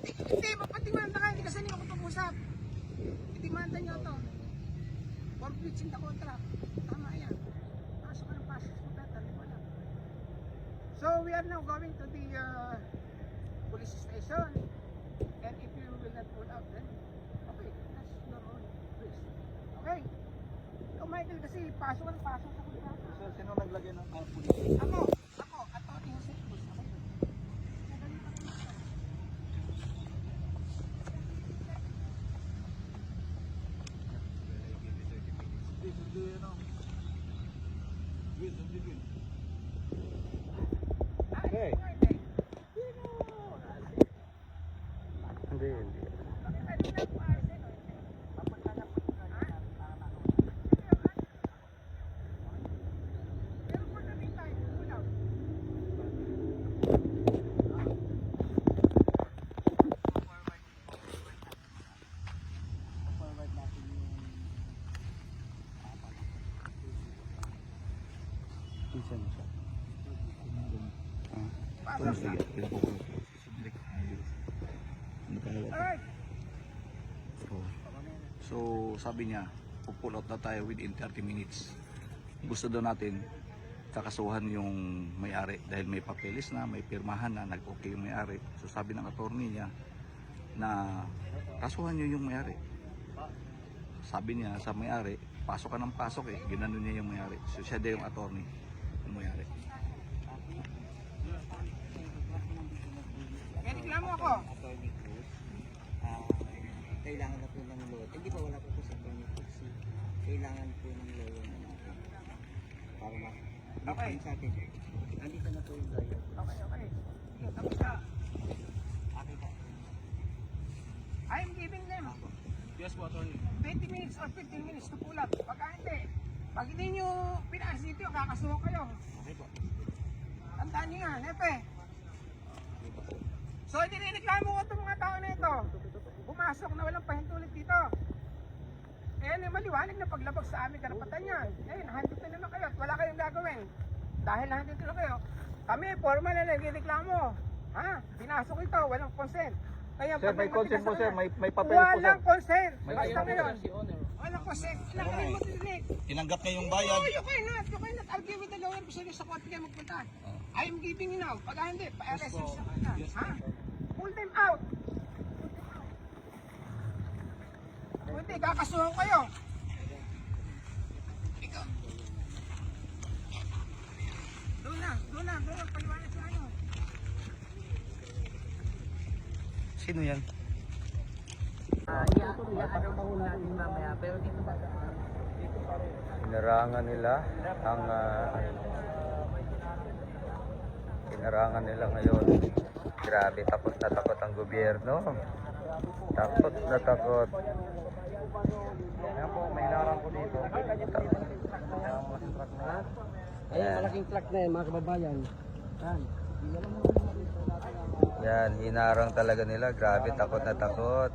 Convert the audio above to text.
Hindi, papatimanda ka, hindi kasi hindi ako pag-usap. Itimanda nyo to. For breaching the contract. Tama yan. Pasok ka ng pasok mo, tatali mo lang. So we are now going to the police station. And if you will not pull out, then okay, that's your own risk. Okay? Ikaw Michael kasi pasok ka ng pasok sa contract. So, sino naglagay ng police? Ako, Atty. Jose Cruz. Ako yun. Okay. Hindi, hindi. Isa na siya. Sige, pinapukulong ko. Alright. So, sabi niya, pull out na tayo within 30 minutes. Gusto daw natin kakasuhan yung may-ari dahil may papeles na, may pirmahan na, nag-okay yung may-ari. So, sabi ng attorney niya na kasuhan niyo yung may-ari. Sabi niya sa may-ari, pasok ka ng pasok eh. Ginanon niya yung may-ari. So, siya daw yung attorney ng may-ari. May reklamo ako. Attorney Cruz, kailangan na po ng lawyer. Hindi pa wala po po sa Attorney Cruz. Kailangan po ng lawyer na natin. Para Okay. sa atin. Nandito na po yung lawyer. Okay. Tapos na. Okay po. I'm giving them Yes po, attorney. 20 minutes or 15 minutes to pull up. Pag hindi nyo pinaas dito, kakasuhan kayo. Okay po. Tandaan nyo nga, nepe. Okay po. So, nireklamo ko itong mga tao na ito. Pumasok na walang pahintulit dito. Eh, maliwanag na paglabag sa aming karapatan yan. Ngayon, handito na naman kayo at wala kayong gagawin. Dahil handito na kayo, kami, formal na nagreklamo. Ha? Pinasok ito, walang consent. Kaya, Sir, pag may consent po sir, may papel po sir. walang consent. May Basta papel ngayon. Walang consent. Ilangin mo dinig. Tinanggap niya yung Oh, bayad. you cannot. I'll give it the lawyer ko sa court kayo magpunta. I am giving you now. Pag hindi, pa-arrest sa kanila. Ha? Pull them out. Kung hindi, kakasuhan kayo. Ikaw. Doon lang. Paliwanag sa ano. Sino yan? Ano pa hula natin mamaya, pero dito ba? Inarangan nila ang inarangan nila ngayon. Grabe, takot na takot ang gobyerno. Takot na takot. Ayan po, may larang ko dito. Ayan, malaking truck na yan, mga kababayan. Yan, hinarang talaga nila. Grabe, takot na takot.